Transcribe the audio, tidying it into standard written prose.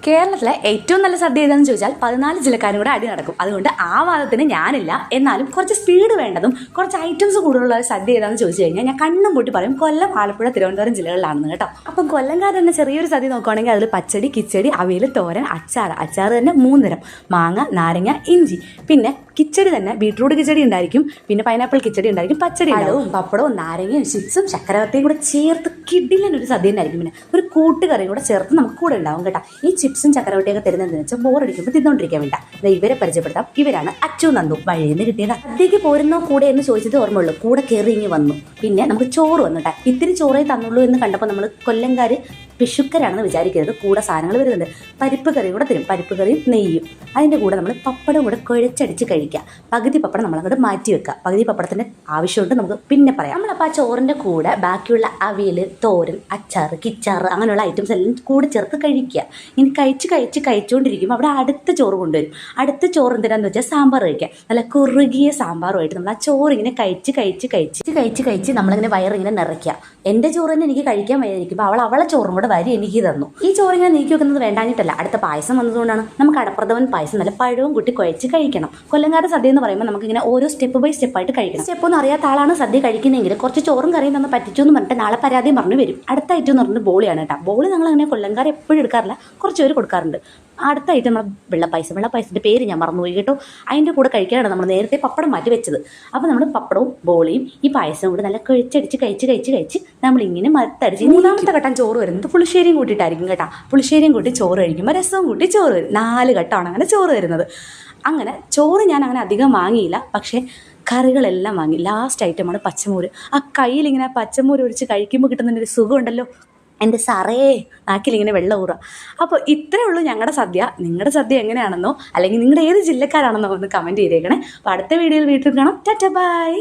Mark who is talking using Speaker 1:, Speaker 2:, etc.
Speaker 1: കേരളത്തിലെ ഏറ്റവും നല്ല സദ്യ ഏതാണെന്ന് ചോദിച്ചാൽ 14 ജില്ലക്കാരും കൂടെ അടി നടക്കും. അതുകൊണ്ട് ആ വാദത്തിന് ഞാനില്ല. എന്നാലും കുറച്ച് സ്പീഡ് വേണ്ടതും കുറച്ച് ഐറ്റംസ് കൂടുതലുള്ള സദ്യ ഏതാണെന്ന് ചോദിച്ചു കഴിഞ്ഞാൽ ഞാൻ കണ്ണും പൂട്ടി പറയും കൊല്ലം, ആലപ്പുഴ, തിരുവനന്തപുരം ജില്ലകളിലാണെന്ന് കേട്ടോ. അപ്പം കൊല്ലംകാർ തന്നെ ചെറിയൊരു സദ്യ നോക്കുകയാണെങ്കിൽ അതിൽ പച്ചടി, കിച്ചടി, അവിയൽ, തോരൻ, അച്ചാർ തന്നെ 3 തരം: മാങ്ങ, നാരങ്ങ, ഇഞ്ചി. പിന്നെ കിച്ചടി തന്നെ ബീട്രൂട്ട് കിച്ചടി ഉണ്ടായിരിക്കും, പിന്നെ പൈനാപ്പിൾ കിച്ചടി ഉണ്ടായിരിക്കും, പച്ചടി ഉണ്ടാവും, പപ്പടവും നാരങ്ങയും ചിപ്സും ചക്കരവത്തയും കൂടെ ചേർത്ത് കിടിലൊരു സദ്യ ഉണ്ടായിരിക്കും. പിന്നെ ഒരു കൂട്ടുകറിയും കൂടെ ചേർത്ത് നമുക്ക് കൂടെ ഉണ്ടാവും കേട്ടോ. ഈ ചിപ്സും ചക്കരവട്ടിയൊക്കെ തരുന്നതെന്ന് വെച്ചാൽ ബോറടിക്കുമ്പോൾ തിന്നോണ്ടിരിക്കാൻ വേണ്ട. ഇവരെ പരിചയപ്പെടുത്താം. ഇവരാണ് അച്ചു, നന്ദു. വഴിയിൽ നിന്ന് കിട്ടിയതാ. സദ്യക്ക് പോരുന്നോ കൂടെ എന്ന് ചോദിച്ചത് ഓർമ്മയുള്ളൂ. കൂടെ കയറി ഇങ്ങി വന്നു. പിന്നെ നമുക്ക് ചോറ് വന്നിട്ടാ. ഇത്തിരി ചോറേ തന്നുള്ളൂ എന്ന് കണ്ടപ്പോൾ നമ്മൾ കൊല്ലംകാർ പിശുക്കരാണെന്ന് വിചാരിക്കരുത്. കൂടെ സാധനങ്ങൾ വരുന്നുണ്ട്. പരിപ്പ് കറി കൂടെ തരും. പരിപ്പ് കറിയും നെയ്യും. അതിൻ്റെ കൂടെ നമ്മൾ പപ്പടം കൂടെ കുഴച്ചടിച്ച് കഴിക്കുക. പകുതി പപ്പടം നമ്മളങ്ങോട്ട് മാറ്റി വെക്കുക. പകുതി പപ്പടത്തിൻ്റെ ആവശ്യമുണ്ട്, നമുക്ക് പിന്നെ പറയാം. നമ്മളപ്പോൾ ആ ചോറിൻ്റെ കൂടെ ബാക്കിയുള്ള അവിയൽ, തോരൻ, അച്ചാർ, കിച്ചാറ് അങ്ങനെയുള്ള ഐറ്റംസ് എല്ലാം കൂടെ ചേർത്ത് കഴിക്കുക. ഇനി കഴിച്ചുകൊണ്ടിരിക്കുമ്പോൾ അവിടെ അടുത്ത ചോറ് കൊണ്ടുവരും. അടുത്ത ചോറ് എന്തിനാന്ന് വെച്ചാൽ സാമ്പാർ കഴിക്കുക. നല്ല കുറുകിയ സാമ്പാറുമായിട്ട് നമ്മൾ ആ ചോറ് ഇങ്ങനെ കഴിച്ച് നമ്മളിങ്ങനെ വയറിങ്ങനെ നിറയ്ക്കുക. എൻ്റെ ചോറ് തന്നെ എനിക്ക് കഴിക്കാൻ വയ്യായിരിക്കുമ്പോൾ അവളെ ചോറും കൂടെ വരി എനിക്ക് തന്നു. ഈ ചോറിങ്ങനെ നീക്കി വെക്കുന്നത് വേണ്ടാഞ്ഞിട്ടല്ല, അടുത്ത പായസം വന്നതുകൊണ്ടാണ്. നമുക്ക് അടപ്രഥമൻ പായസം നല്ല പഴവും കുട്ടി കുഴച്ച് കഴിക്കണം. കൊല്ലംകാരുടെ സദ്യ എന്ന് പറയുമ്പോൾ നമുക്കിങ്ങനെ ഓരോ സ്റ്റെപ്പ് ബൈ സ്റ്റെപ്പായിട്ട് കഴിക്കണം. സ്റ്റെപ്പൊന്നും അറിയാത്ത ആളാണ് സദ്യ കഴിക്കുന്നതെങ്കിൽ കുറച്ച് ചോറും കറിയും തന്നെ പറ്റിച്ചു എന്ന് പറഞ്ഞിട്ട് നാളെ പരാതിയും പറഞ്ഞു വരും. അടുത്ത ഐറ്റം എന്ന് പറഞ്ഞിട്ട് ബോളിയാണ് കേട്ടോ. ബോളി ഞങ്ങൾ അങ്ങനെ കൊല്ലംകാർ എപ്പോഴും എടുക്കാറില്ല, കുറച്ച് പേര് കൊടുക്കാറുണ്ട്. അടുത്ത ഐറ്റം നമ്മൾ വെള്ളപ്പായസത്തിൻ്റെ പേര് ഞാൻ മറന്നുപോയി കേട്ടോ. അതിൻ്റെ കൂടെ കഴിക്കാനാണ് നമ്മൾ നേരത്തെ പപ്പടം മാറ്റി വെച്ചത്. അപ്പോൾ നമ്മൾ പപ്പടവും ബോളിയും ഈ പായസവും കൂടെ നല്ല കഴിച്ച് നമ്മളിങ്ങനെ മത്തടിച്ച് 3ാമത്തെ ഘട്ടം ചോറ് വരുന്നത് പുളിശ്ശേരിയും കൂട്ടിയിട്ടായിരിക്കും കേട്ടോ. പുളിശ്ശേരിയും കൂട്ടി ചോറ് കഴിക്കുമ്പോൾ രസവും കൂട്ടി ചോറ് വരും. 4 ഘട്ടമാണ് അങ്ങനെ ചോറ് വരുന്നത്. അങ്ങനെ ചോറ് ഞാൻ അങ്ങനെ അധികം വാങ്ങിയില്ല, പക്ഷേ കറികളെല്ലാം വാങ്ങി. ലാസ്റ്റ് ഐറ്റമാണ് പച്ചമോര്. ആ കയ്യിലിങ്ങനെ പച്ചമോര് ഒഴിച്ച് കഴിക്കുമ്പോൾ കിട്ടുന്നതിൻ്റെ ഒരു സുഖമുണ്ടല്ലോ, എൻ്റെ സാറേ നാക്കിലിങ്ങനെ വെള്ളം ഊറുക. അപ്പോൾ ഇത്രയേ ഉള്ളൂ ഞങ്ങളുടെ സദ്യ. നിങ്ങളുടെ സദ്യ എങ്ങനെയാണെന്നോ അല്ലെങ്കിൽ നിങ്ങളുടെ ഏത് ജില്ലക്കാരാണെന്നോ ഒന്ന് കമൻറ്റ് ചെയ്തേക്കണേ. അപ്പോൾ അടുത്ത വീഡിയോയിൽ വീട്ടിൽ കാണാം. Tata bye.